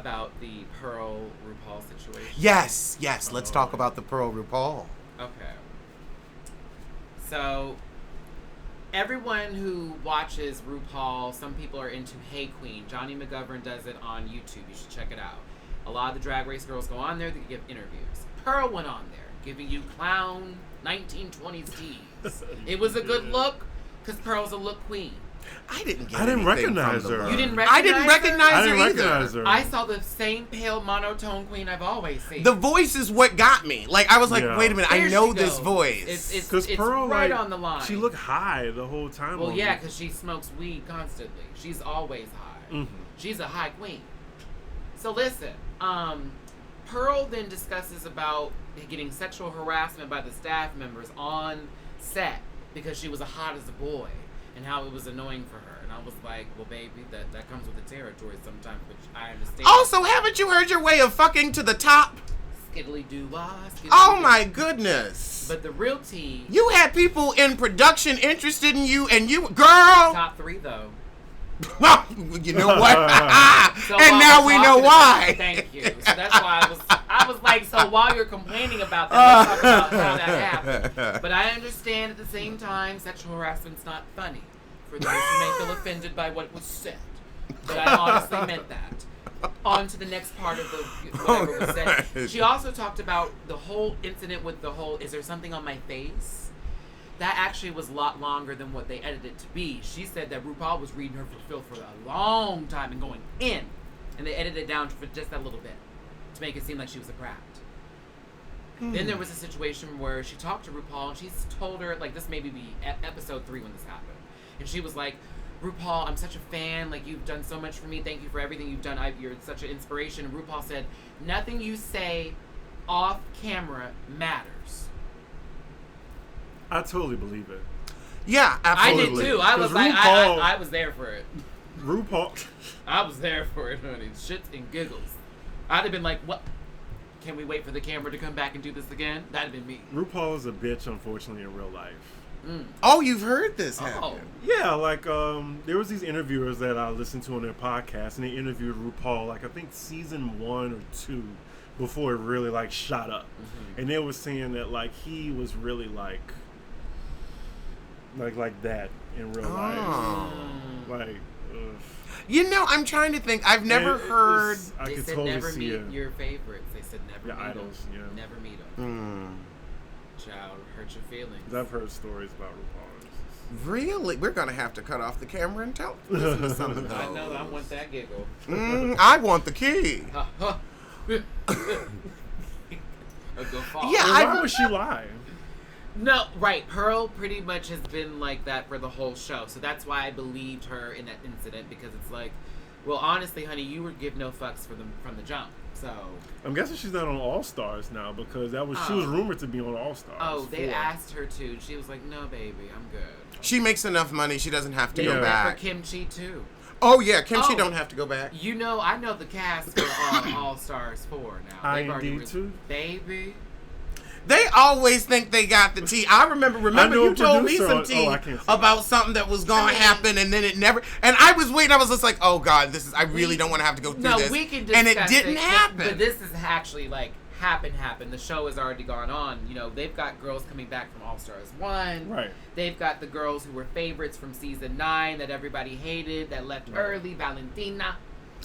about the Pearl RuPaul situation? Yes. Let's talk about the Pearl RuPaul. Okay. So, everyone who watches RuPaul, some people are into Hey Queen. Johnny McGovern does it on YouTube. You should check it out. A lot of the Drag Race girls go on there to give interviews. Pearl went on there, giving you clown 1920s tease. It was a good look, because Pearl's a look queen. I didn't You recognize didn't recognize I didn't recognize her. I saw the same pale monotone queen I've always seen. The voice is what got me. Like, I was like, wait a minute, There I know she this goes. voice. It's Pearl, right on the line. She looked high the whole time. Well, yeah, because she smokes weed constantly. She's always high. Mm-hmm. She's a high queen. So listen, Pearl then discusses about getting sexual harassment by the staff members on set because she was as hot as a boy and how it was annoying for her. And I was like, well, baby, that comes with the territory sometimes, which I understand. Also, haven't you heard your way of fucking to the top? Skiddly-doo-wah, Oh my goodness. But the real tea... You had people in production interested in you, and you... Girl! Top 3, though. Well, you know what? So and now we know why. Thank you. So that's why I was like, so while you're complaining about that, let's talk about how that happened. But I understand at the same time, sexual harassment's not funny for those who may feel offended by what was said. But I honestly meant that. On to the next part of the whatever was said. She also talked about the whole incident with the whole, is there something on my face? That actually was a lot longer than what they edited it to be. She said that RuPaul was reading her for filth for a long time and going in. And they edited it down for just that little bit to make it seem like she was a brat. Then there was a situation where she talked to RuPaul and she told her, like, this maybe be episode 3 when this happened. And she was like, RuPaul, I'm such a fan. Like, you've done so much for me. Thank you for everything you've done. You're such an inspiration. And RuPaul said, nothing you say off camera matters. I totally believe it. Yeah, absolutely. I did too. I was like, I was there for it. RuPaul. I was there for it, honey. Shits and giggles. I'd have been like, what? Can we wait for the camera to come back and do this again? That'd have been me. RuPaul is a bitch, unfortunately, in real life. Oh, you've heard this happen. Yeah, like, there was these interviewers that I listened to on their podcast, and they interviewed RuPaul, like, I think season 1 or 2, before it really, like, shot up. Mm-hmm. And they were saying that, like, he was really, like that in real life. Like, you know, I'm trying to think. I've never heard. I they could said totally never see meet it. your favorites. They said never meet idols, them. yeah. Never meet them. Child, hurt your feelings. I've heard stories about RuPaul. Really? We're going to have to cut off the camera and listen to some of those. I know. I want that giggle. I want the key. A good fall. Yeah, why would she lie? No, right. Pearl pretty much has been like that for the whole show. So that's why I believed her in that incident, because it's like, well, honestly, honey, you were give no fucks from the jump. So I'm guessing she's not on All Stars now, because she was rumored to be on All Stars. Oh, they asked her to. She was like, no, baby, I'm good. She makes enough money. She doesn't have to go They back. for Kimchi, too. Oh, yeah. Kimchi don't have to go back. You know, I know the cast for All Stars 4 now. They've already too? Baby. They always think they got the tea. I remember you told me some tea about something that was going to happen, and then it never. And I was waiting. I was just like, oh God, I really don't want to have to go through this. No, we can discuss and it didn't happen. But this is actually like happen. The show has already gone on. You know, they've got girls coming back from All Stars 1. Right. They've got the girls who were favorites from season 9 that everybody hated that left early. Valentina.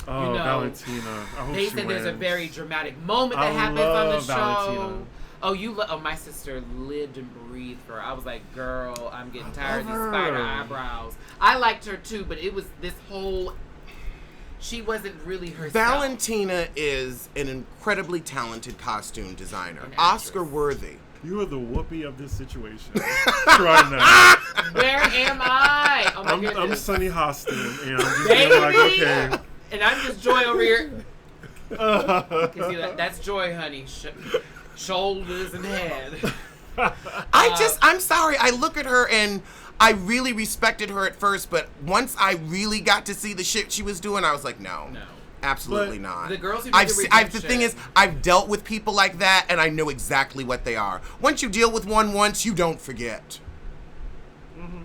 Oh, you know, Valentina. They said there's a very dramatic moment that happens on the show. Valentina. Oh, my sister lived and breathed for her. I was like, girl, I'm getting tired of these spider eyebrows. I liked her too, but it was this whole... She wasn't really herself. Valentina is an incredibly talented costume designer. Oscar worthy. You are the Whoopi of this situation right now. Where am I? Oh my goodness. I'm Sunny Hostin, and I'm just Baby! like, okay. And I'm just Joy over here. You can see that. That's Joy, honey. Shoulders and head. I'm sorry. I look at her and I really respected her at first, but once I really got to see the shit she was doing, I was like, no. Absolutely not. The girls who the thing is, I've dealt with people like that, and I know exactly what they are. Once you deal with one once, you don't forget. Mm-hmm.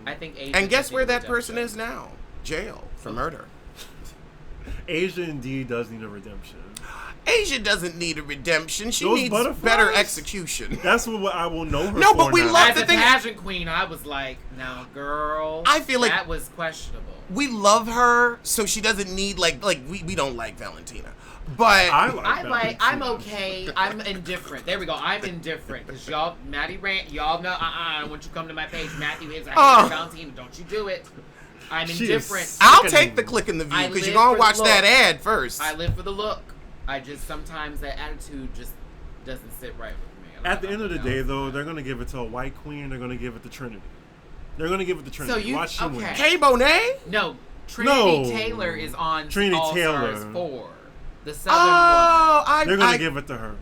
I think. And guess where that person is now? Jail for murder. Asia indeed does need a redemption. Asia doesn't need a redemption. She needs better execution. That's what I will know her No, for but we now. love As the a thing. pageant queen, I was like, now, girl, I feel like that was questionable. We love her, so she doesn't need we don't like Valentina. But I'm okay. I'm indifferent. There we go. I'm indifferent because y'all, Matty Rant, y'all know. Once you come to my page, Matthew is Valentina. Don't you do it? I'm indifferent. I'll take the click in the view because you're gonna watch that ad first. I live for the look. I just sometimes that attitude just doesn't sit right with me. At the end of the day, though, they're gonna give it to a white queen. They're gonna give it to Trinity. They're gonna give it to Trinity. So you watch win. Kay Bonet? No, Trinity Taylor is on Trinity All Taylor. Stars 4. The Southern one. They're gonna give it to her.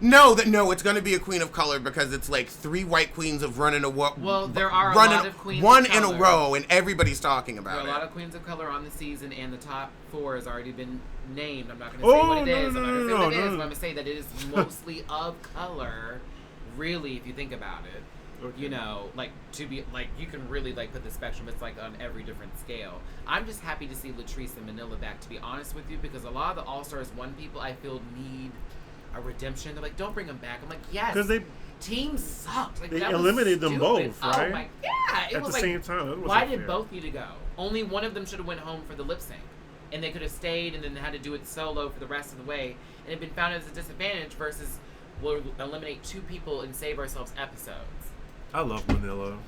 No, it's going to be a queen of color because it's like 3 white queens of running a Well, there are a lot of queens one of color. in a row, and everybody's talking about it. There are a lot of queens of color on the season, and the top 4 has already been named. I'm not going to say what it is. I'm not going to say what it is. But I'm going to say that it is mostly of color. Really, if you think about it, okay. You know, to be you can really put the spectrum. It's on every different scale. I'm just happy to see Latrice and Manila back. To be honest with you, because a lot of the All Stars 1 people I feel need a redemption. They're like, don't bring them back. I'm like, yes. Because team sucked. They eliminated them both, right? Oh my, yeah. It At was the same time. Why did both need to go? Only one of them should have went home for the lip sync, and they could have stayed and then had to do it solo for the rest of the way, and it'd been found as a disadvantage versus we'll eliminate 2 people and save ourselves episodes. I love Manila.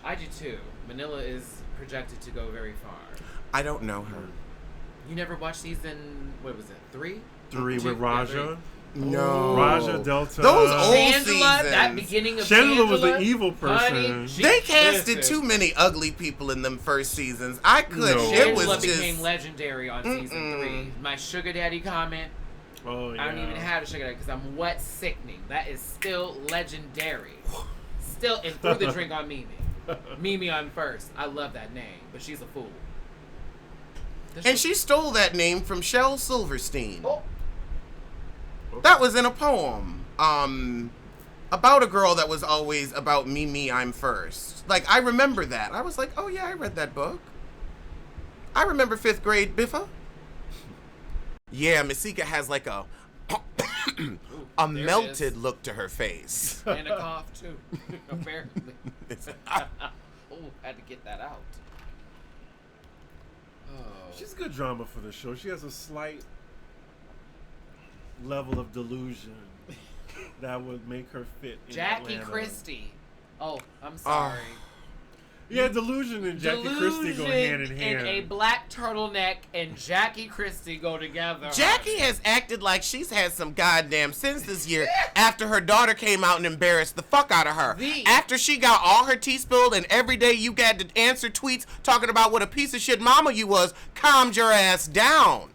I do too. Manila is projected to go very far. I don't know her. You never watched season, what was it, 3? 3 with Raja? No. Raja, Delta. Those old Shangela, seasons. that beginning of Shangela was the evil person. Honey, they casted too many ugly people in them first seasons. I couldn't. No. It was Shangela just became legendary on season 3. My sugar daddy comment. Oh, yeah. I don't even have a sugar daddy because I'm wet sickening. That is still legendary. Still, and threw the drink on Mimi. Mimi on first. I love that name, but she's a fool. And she stole that name from Shel Silverstein. Oh. That was in a poem about a girl that was always about me, I'm first. I remember that. I was like, oh yeah, I read that book. I remember 5th grade Biffa. Yeah, Masika has a melted look to her face. And a cough too, apparently. Oh, had to get that out. Oh. She's good drama for the show. She has a slight level of delusion that would make her fit in Jackie Atlanta. Christie. Oh, I'm sorry. Yeah, delusion and Jackie Christie go hand in hand. And a black turtleneck and Jackie Christie go together. Jackie has acted like she's had some goddamn sense this year after her daughter came out and embarrassed the fuck out of her. After she got all her tea spilled and every day you got to answer tweets talking about what a piece of shit mama you was, calmed your ass down.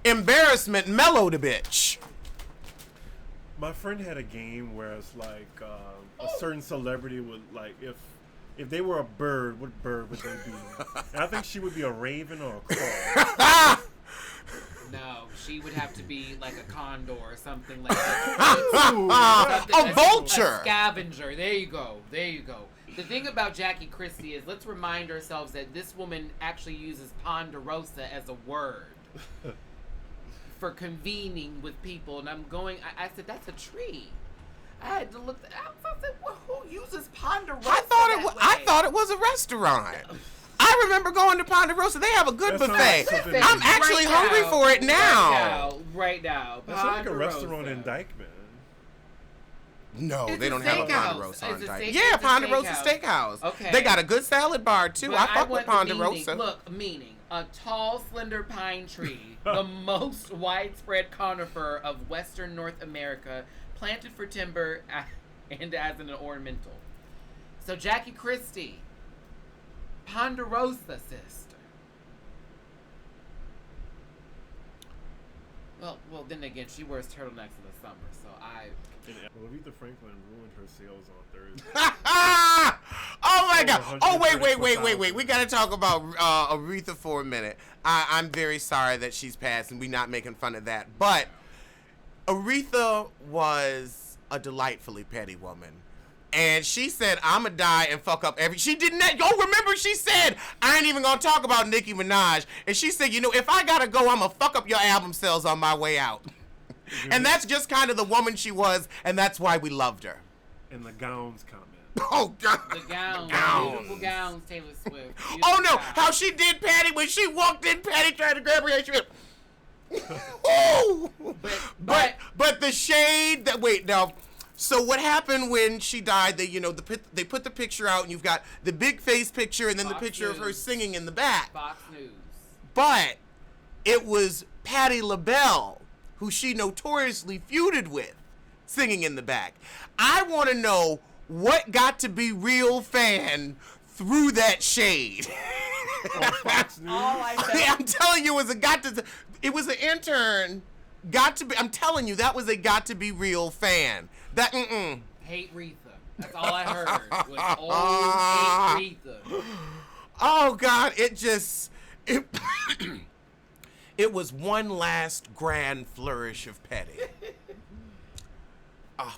Embarrassment mellowed a bitch. My friend had a game where it's a certain celebrity would if they were a bird, what bird would they be? And I think she would be a raven or a crow. No, she would have to be like a condor or something like that. A vulture. A scavenger. There you go. The thing about Jackie Christie is, let's remind ourselves that this woman actually uses ponderosa as a word for convening with people. And I said, that's a tree. I had to look up. I said, well, who uses Ponderosa? I thought it was a restaurant. I remember going to Ponderosa. They have a good buffet. I'm actually hungry for it now. Right now. That's like a restaurant in Dykeman. No, they don't have a Ponderosa on Dykeman. Yeah, Ponderosa Steakhouse. Okay. They got a good salad bar, too. I fuck with Ponderosa. Meaning, a tall, slender pine tree, the most widespread conifer of Western North America, planted for timber and as an ornamental. So Jackie Christie, Ponderosa sister. Well, then again, she wears turtlenecks in the summer, so Well, Aretha Franklin ruined her sales on Thursday. Oh my God! Oh wait! We gotta talk about Aretha for a minute. I'm very sorry that she's passed, and we're not making fun of that, but Aretha was a delightfully petty woman. And she said, I'ma die and fuck up every... She didn't... remember she said, I ain't even gonna talk about Nicki Minaj. And she said, if I gotta go, I'ma fuck up your album sales on my way out. And that's just kind of the woman she was, and that's why we loved her. And the gowns comment. Oh, God. The gowns. Beautiful gowns, Taylor Swift. Beautiful Oh, no. gowns. How she did Patty when she walked in, Patty tried to grab her and she went... Ooh. But the shade that... Wait, now... So what happened when she died? They, they put the picture out, and you've got the big face picture, and then Fox the picture News. of her singing in the back. Fox News. But it was Patti LaBelle, who she notoriously feuded with, singing in the back. I want to know what got to be real fan through that shade. Fox News. All I said. I'm telling you, it was an intern. Got to be. I'm telling you, that was a got to be real fan. That Hate Retha. That's all I heard. Was old hate Retha. Oh God, it was one last grand flourish of Petty.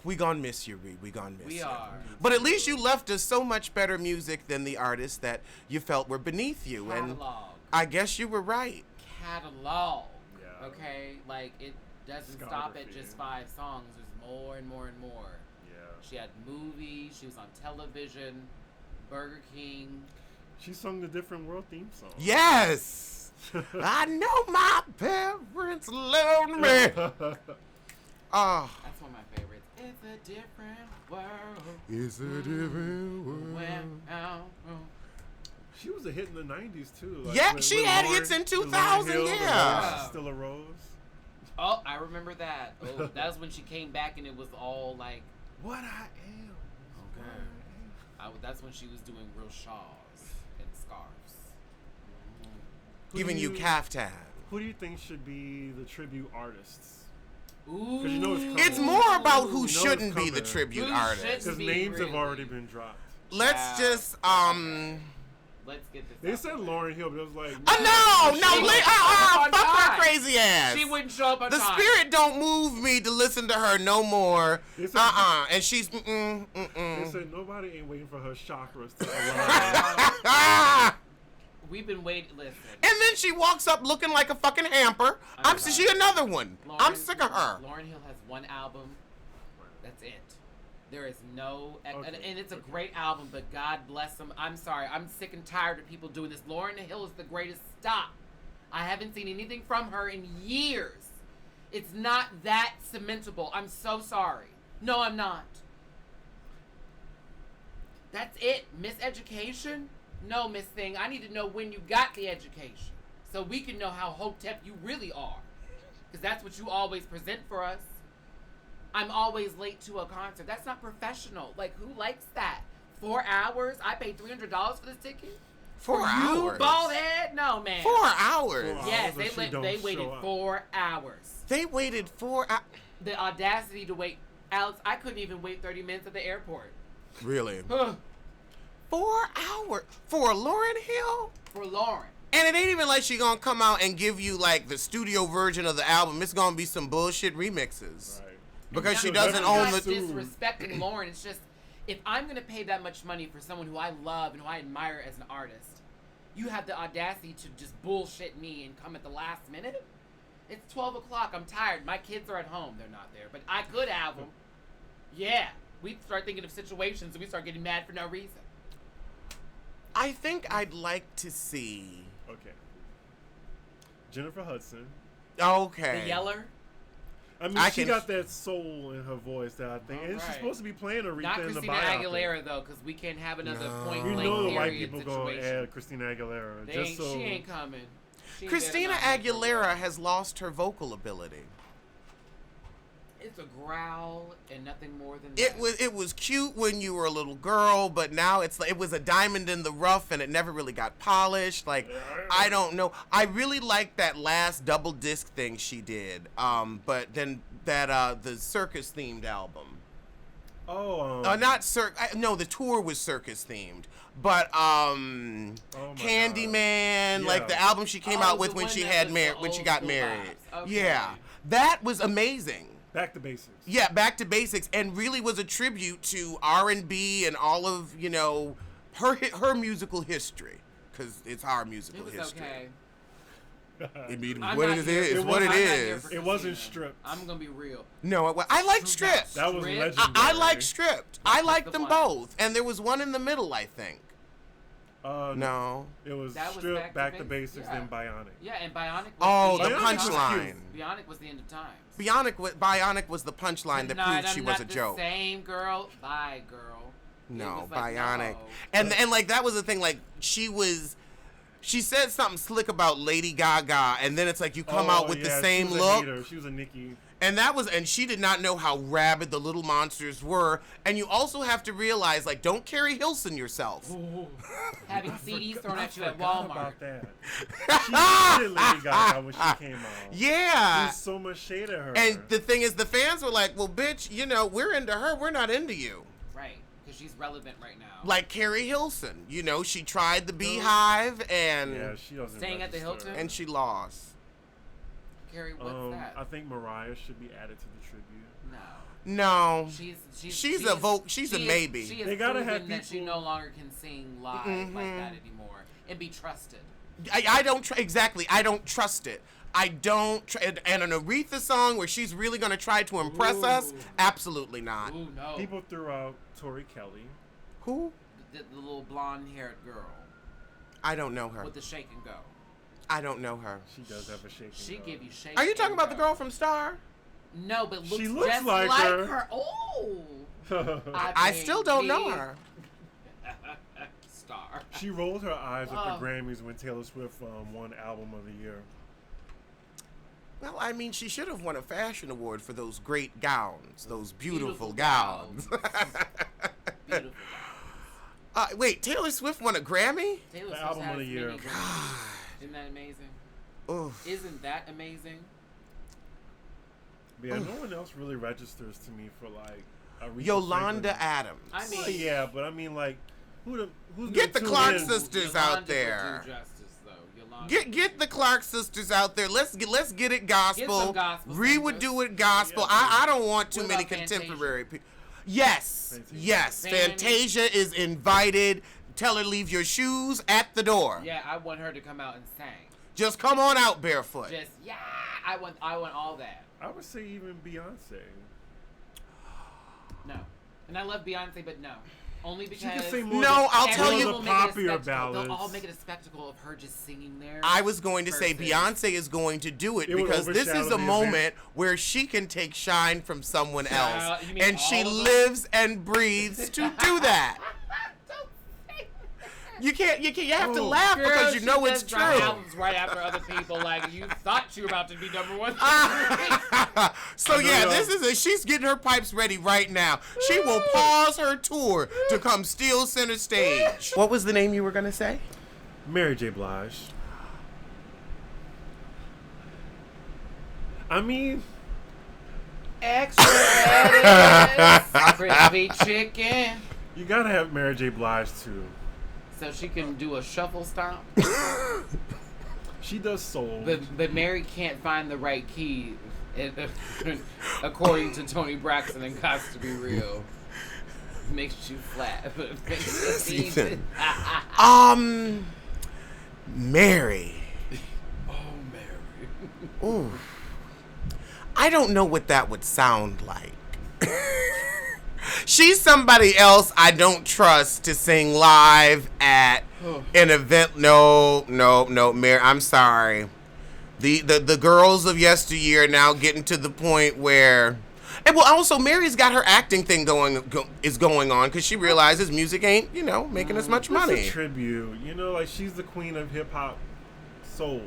We gonna miss you, Reed. We gonna miss you. We are. But at least you left us so much better music than the artists that you felt were beneath you. And Catalog. I guess you were right. Catalog. Yeah. Okay? Like, it doesn't stop at just 5 songs. There's more and more and more. Yeah. She had movies. She was on television. Burger King. She sung the Different World theme song. Yes. I know my parents loved me. Oh. That's one of my favorites. It's a different world. It's a different world. She was a hit in the 90s too. Like Yeah, when she had Lauryn- hits in when 2000, Lauryn Hill, yeah. The Rose, Still a Rose. Oh, I remember that. Oh, that was when she came back and it was all like, What I am. okay. That's when she was doing real shawls and scarves. Giving you caftan. Who do you think should be the tribute artists? Ooh. 'Cause you know it's coming. It's more about who know it's shouldn't be the coming. tribute Who artist. shouldn't Because be names have really. already been dropped. Let's just Let's get this. They out said there. Lauryn Hill, but it was like fuck her time. crazy ass. She wouldn't show up on The time. spirit don't move me to listen to her no more. They said- And she's They said nobody ain't waiting for her chakras to align. Ah! We've been waiting. Listen. And then she walks up looking like a fucking hamper. She another one. I'm sick of her. Lauryn Hill has one album. That's it. There is no, and it's a great album, but God bless them. I'm sorry. I'm sick and tired of people doing this. Lauryn Hill is the greatest. Stop. I haven't seen anything from her in years. It's not that cementable. I'm so sorry. No, I'm not. That's it. Miseducation? No, Miss Thing. I need to know when you got the education so we can know how hotep you really are. Because that's what you always present for us. I'm always late to a concert. That's not professional. Like, who likes that? 4 hours? I paid $300 for this ticket? 4 You hours. bald head? No, man. 4 hours. Yes, Hours, they she don't waited show up. 4 hours. They waited 4 hours. The audacity to wait. Alex, I couldn't even wait 30 minutes at the airport. Really? Ugh. 4 hours for Lauryn Hill? For Lauren. And it ain't even like she gonna come out and give you like the studio version of the album. It's gonna be some bullshit remixes. Right. Because she I'm doesn't not own the... disrespecting Lauren. It's just, if I'm going to pay that much money for someone who I love and who I admire as an artist, you have the audacity to just bullshit me and come at the last minute? It's 12 o'clock. I'm tired. My kids are at home. They're not there. But I could have them. Yeah. We start thinking of situations and we start getting mad for no reason. I think I'd like to see... Okay. Jennifer Hudson. Okay. The Yeller? I mean, she got that soul in her voice that I think, and she's supposed to be playing Aretha Not in the Christina biopic. Aguilera though, because we can't have another point You blank know the white period people situation. gonna add Christina Aguilera They just ain't, so. she ain't coming. She Christina better not make her Aguilera work. has lost her vocal ability. It's a growl and nothing more than that. It was cute when you were a little girl, but now it's like it was a diamond in the rough and it never really got polished. Like I don't know. I really liked that last double disc thing she did. But then that the circus themed album. No, the tour was circus themed. But Candyman, like the album she came out with when she had when she got married. Okay. Yeah. That was amazing. Back to basics. Yeah, Back to Basics, and really was a tribute to R&B and all of, her musical history, because it's our musical history. Okay. I mean, I'm what not it here- is, I'm what it not here is. for It wasn't Christina. stripped. I'm gonna be real. No, I like Stripped. That was Stripped? legendary. I like Stripped. I like the them one. both, and there was one in the middle, I think. No. It was That was stripped, Back to Basics, Basics, yeah. then Bionic. Yeah, and Bionic was Oh, the Bionic was punchline. Bionic was the end of times. Bionic was the punchline that Tonight, proved she I'm was not a joke. The same girl. Bye, girl. It No, was like, Bionic. no. And like that was the thing, like she said something slick about Lady Gaga, and then it's like you come out with the same she was look. A hater. She was a Nicki. And she did not know how rabid the Little Monsters were. And you also have to realize, like, don't Carrie Hilson yourself. Having CDs thrown at you at Forgot Walmart. about that. She did Lady Gaga when she came out. Yeah. There's so much shade at her. And the thing is, the fans were like, well, bitch, we're into her. We're not into you. Right, because she's relevant right now. Like Carrie Hilson. She tried the Beehive and yeah, she doesn't Staying at the register. Hilton? and she lost. Carrie, what's that? I think Mariah should be added to the tribute. No. No. She's She's a maybe. She has They gotta proven have that she people- no longer can sing live like that anymore and be trusted. I don't exactly. I don't trust it. I don't. And an Aretha song where she's really gonna try to impress us? Absolutely not. Ooh, no. People threw out Tori Kelly. Who? The little blonde-haired girl I don't know her. with the shake and go. I don't know her. She does have a shake. She give you shake. Are you talking and about the go. girl from Star? No, but looks She looks just like her. her. Oh. I still don't know her. Star. She rolled her eyes at Oh. the Grammys when Taylor Swift won Album of the Year. Well, I mean, she should have won a fashion award for those great gowns, those beautiful Beautiful gowns. Beautiful. Wait, Taylor Swift won a Grammy? Taylor The Swift album of has the year. many Grammys. Isn't that amazing? Oof. Isn't that amazing? But yeah, no one else really registers to me for like Aretha Yolanda Franklin. Adams. I mean, Well, yeah, but I mean like who's Get the gonna Clark tune in? sisters Yolanda out would there. do justice, though. Yolanda Get the Clark sisters out there. Let's get it gospel. Get some gospel Ree would singers. do it gospel. Yeah. I don't want too What many about Fantasia? contemporary people. Yes, Fantasia. yes. Fantasia is invited. Tell her leave your shoes at the door. Yeah, I want her to come out and sing. Just come on out barefoot. Just I want all that. I would say even Beyonce. No, and I love Beyonce, but no, only because She could sing more. No, I'll everyone tell you- will the make it a popular spectacle. ballads. They'll all make it a spectacle of her just singing there. I was going to say versus- Beyonce is going to do it It would because this overshadow is a the event. moment where she can take shine from someone Child, else, you mean and she all of them? lives and breathes to do that. You can't. You have to Oh. laugh Girl, because you she know does it's drop true. albums right after other people. Like you thought you were about to be number one. So yeah, this is she's getting her pipes ready right now. She will pause her tour to come steal center stage. What was the name you were gonna say? Mary J. Blige. I mean, Extra lettuce, crispy chicken, you gotta have Mary J. Blige too. so she can do a shuffle stomp. She does soul. But Mary can't find the right key, according to Tony Braxton and Cots to Be Real. Makes you flat, but it makes you easy. Mary. Oh, Mary. Ooh. I don't know what that would sound like. She's somebody else I don't trust to sing live at an event. No, Mary, I'm sorry. The girls of yesteryear are now getting to the point where, and well, also Mary's got her acting thing going on because she realizes music ain't making as much It's money. a tribute, like she's the queen of hip hop soul.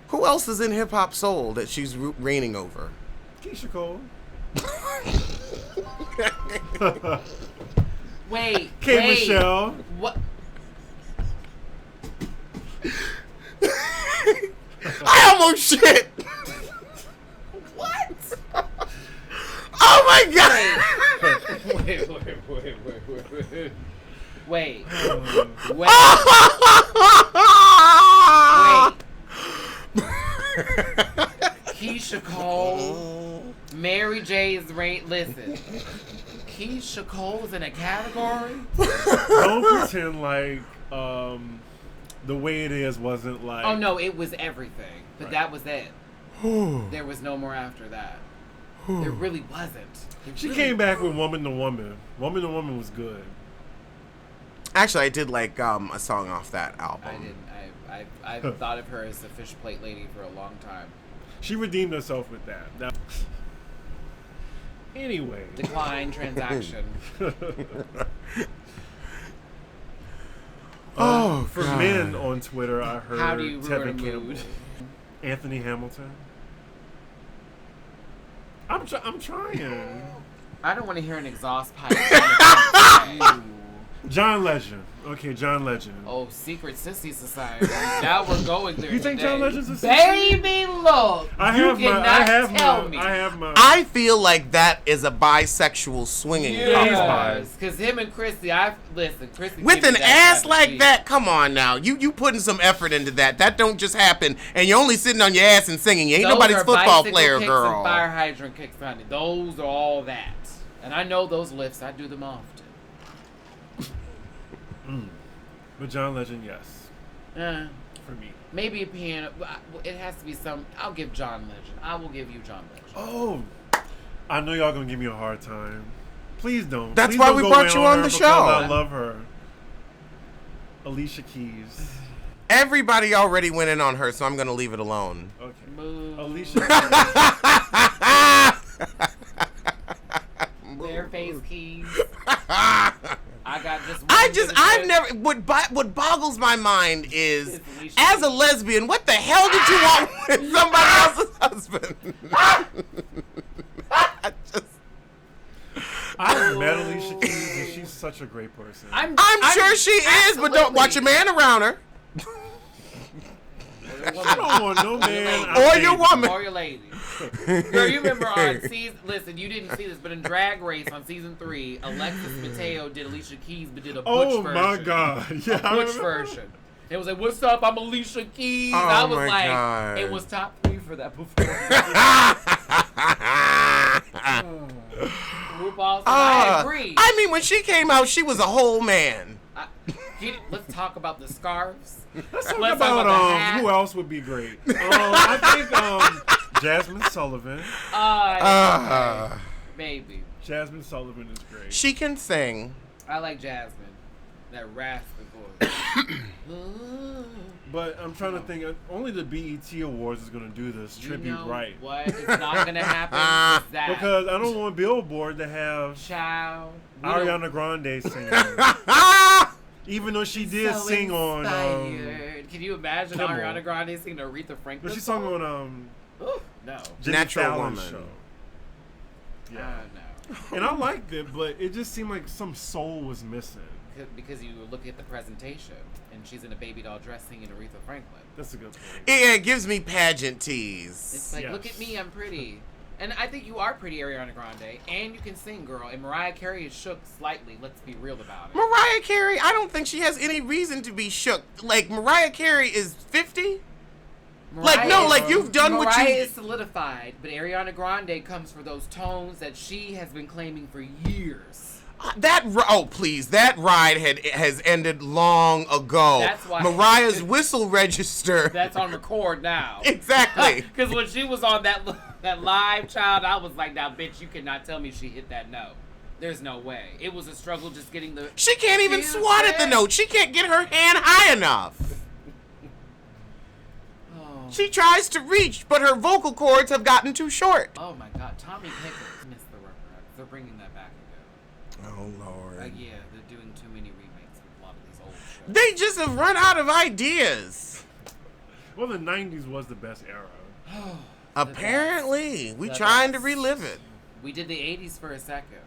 Who else is in hip hop soul that she's reigning over? Keisha Cole. Wait, K. Michelle. What? I almost shit. What? Oh my god. Wait. Keisha Cole, Mary J's Rain. Listen, Keisha Cole's in a category. Don't pretend like The Way It Is wasn't like. Oh no, it was everything, but Right. that was it. There was no more after that. There really wasn't. She came back with Woman to Woman. Woman to Woman was good. Actually, I did like a song off that album. I didn't. I've thought of her as the fish plate lady for a long time. She redeemed herself with that. Anyway. Decline transaction. For men on Twitter, I heard How do you ruin a Tevin Campbell, mood? Anthony Hamilton. I'm trying. I don't want to hear an exhaust pipe. John Legend. Okay, John Legend. Oh, secret sissy society. Now we're going there. You think today. John Legend's a sissy? Baby, look. I you have cannot tell me. I have my. I feel like that is a bisexual swinging couple. Yes, because him and Christie, Christie. With give me an that ass type of like cheek. that, come on now. You putting some effort into that. That don't just happen, and you're only sitting on your ass and singing. You ain't Those nobody's are football bicycle player, kicks girl. And fire hydrant kicks, honey. Those are all that. And I know those lifts. I do them often. But John Legend, yes, for me. Maybe a piano. It has to be some. I'll give John Legend. I will give you John Legend. Oh, I know y'all gonna give me a hard time. Please don't. That's Please why don't we go brought in you on on her the because show. I love her. Alicia Keys. Everybody already went in on her, so I'm gonna leave it alone. Okay. Move. Alicia. Bareface Keys. I got just. I've never. What boggles my mind is, It's Alicia as a Keys. lesbian, what the hell did you want with somebody else's husband? I just. I've met Alicia Keys, and she's such a great person. I'm sure she is, but don't watch your man around her. I don't want no man. Or your woman. Or your lady. Girl, you remember on season... Listen, you didn't see this, but in Drag Race on season 3, Alexis Mateo did Alicia Keys, but did a Butch Oh version. my God! Yeah, A Butch version. It was like, what's up? I'm Alicia Keys. Oh I was my like, God. it was top 3 for that performance. RuPaul said, I agree. I mean, when she came out, she was a whole man. Let's talk about the scarves. Let's talk Let's talk about about the hat. who else would be great. I think Jasmine Sullivan. Baby. Jasmine Sullivan is great. She can sing. I like Jasmine. That raspy voice. But I'm trying to think. Only the BET Awards is going to do this tribute right. What? It's not going to happen. It's that. Because I don't want Billboard to have Child. Ariana Grande singing. Even though she did So sing inspired. Can you imagine Kimmel. Ariana Grande singing Aretha Franklin? But she sung song? on No. Jimmy Natural Fallon's Woman. show. Yeah. Yeah. No. And I liked it, but it just seemed like some soul was missing. Because you look at the presentation, and she's in a baby doll dress singing Aretha Franklin. That's a good point. Yeah, it gives me pageant tease. It's like, Yes. look at me, I'm pretty. And I think you are pretty, Ariana Grande, and you can sing, girl. And Mariah Carey is shook slightly. Let's be real about it. Mariah Carey, I don't think she has any reason to be shook. Like, Mariah Carey is 50? Like, no, like, you've done what you... Mariah is solidified, but Ariana Grande comes for those tones that she has been claiming for years. Oh, please. That ride has ended long ago. That's why- Mariah's whistle register. That's on record now. Exactly. Because when she was on that live, child, I was like, now, bitch, you cannot tell me she hit that note. There's no way. It was a struggle just getting the... She can't even You swat at the said- note. She can't get her hand high enough. Oh. She tries to reach, but her vocal cords have gotten too short. Oh, my God. Tommy Pickles missed the record. They're bringing that back again. Oh, Lord. Yeah, they're doing too many remakes of a lot of these old shows. They just have run out of ideas. Well, the 90s was the best era. Apparently. We The trying to best. relive it. We did the 80s for a second.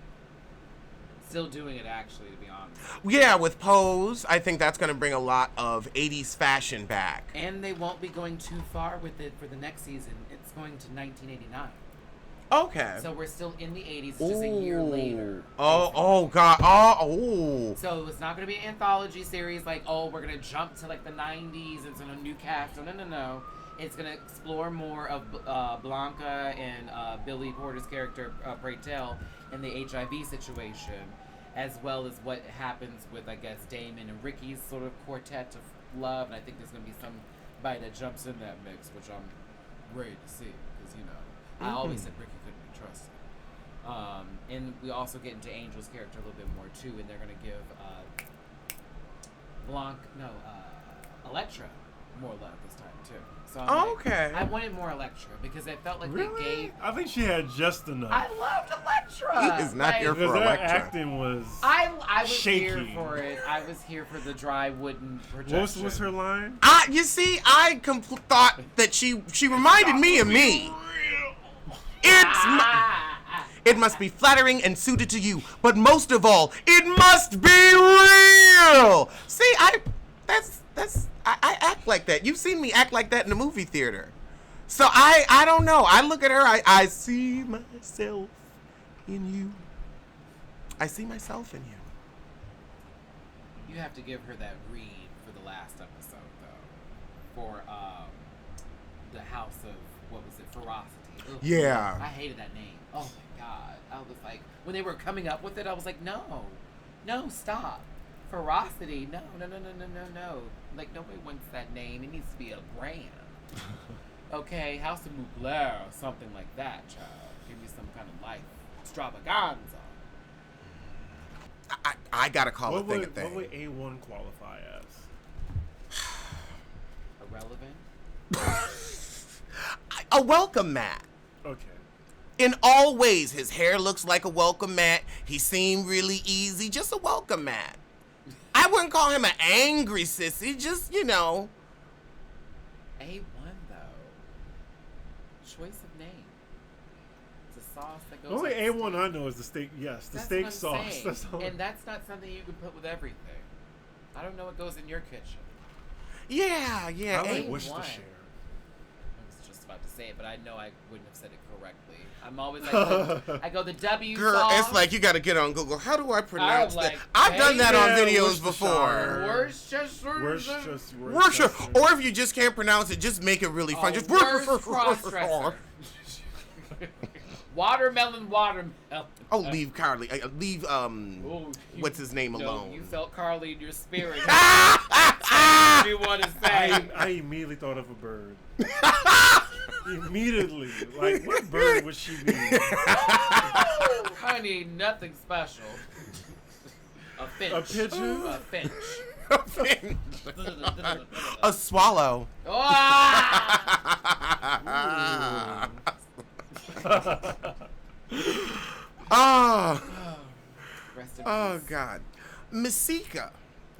Still doing it, actually, to be honest. Yeah, with Pose, I think that's going to bring a lot of 80s fashion back. And they won't be going too far with it for the next season. It's going to 1989. Okay. So we're still in the 80s, it's just a year later. Oh, God. Oh. So it's not going to be an anthology series like, oh, we're going to jump to like the 90s and it's a new cast. No. It's going to explore more of Blanca and Billy Porter's character, Braytel, and the HIV situation, as well as what happens with, I guess, Damon and Ricky's sort of quartet of love. And I think there's going to be somebody that jumps in that mix, which I'm ready to see. Because, you know, I always said Ricky couldn't be trusted. And we also get into Angel's character a little bit more, too. And they're going to give Electra more love this time, too. So Okay. I wanted more Electra because it felt like they gave. I think she had just enough. I loved Electra. He is not here because for their Electra. acting was I was shaky. here for it. I was here for the dry wooden projection. What's her line? You see, I thought that she reminded me of me. It must be flattering and suited to you, but most of all, it must be real. See, I act like that. You've seen me act like that in the movie theater. So I don't know. I look at her, I see myself in you. I see myself in you. You have to give her that read for the last episode, though. For the House of, what was it, Ferocity. Ugh. Yeah. I hated that name. Oh my God. I was like, when they were coming up with it, I was like, no, stop. Ferocity, no. Like, nobody wants that name. It needs to be a brand. Okay, House of Mugler or something like that, child. Give me some kind of life extravaganza. I gotta call a thing a thing. What would A1 qualify as? Irrelevant? A welcome mat. Okay. In all ways, his hair looks like a welcome mat. He seemed really easy. Just a welcome mat. I wouldn't call him an angry sissy. Just, you know. A1, though. Choice of name. It's a sauce that goes The only with A1 steak. I know is the steak. Yes, the That's steak what I'm sauce. saying. That's all. And that's not something you can put with everything. I don't know what goes in your kitchen. Yeah. I like A1. Worcestershire. I was just about to say it, but I know I wouldn't have said it correctly. I'm always like, I go the W Girl, sauce. it's like you gotta get on Google. How do I pronounce like, that? I've done that on yeah, videos Worcestershire. before. Worcestershire. Worship. Or if you just can't pronounce it, just make it really fun. Just worst cross-dresser. Watermelon. Oh, leave Carly. Leave Oh, what's his name alone. You felt Carly in your spirit. What you want to say? I immediately thought of a bird. Immediately. Like, what bird would she be? Honey, nothing special. A finch. A pigeon? A finch. A finch. A swallow. Oh. Rest in Oh, peace. God. Masika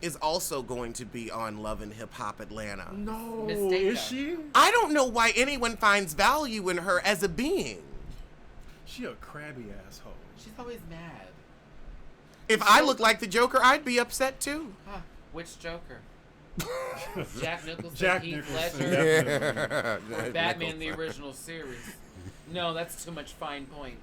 is also going to be on Love and Hip Hop Atlanta. No. Mistake Is her. she? I don't know why anyone finds value in her as a being. She a crabby asshole. She's always mad. If I looked like the Joker, I'd be upset too. Huh. Which Joker? Jack Nicholson, Jack Heath Nicholson. Ledger, Definitely. or Batman the original series? No, that's too much fine point.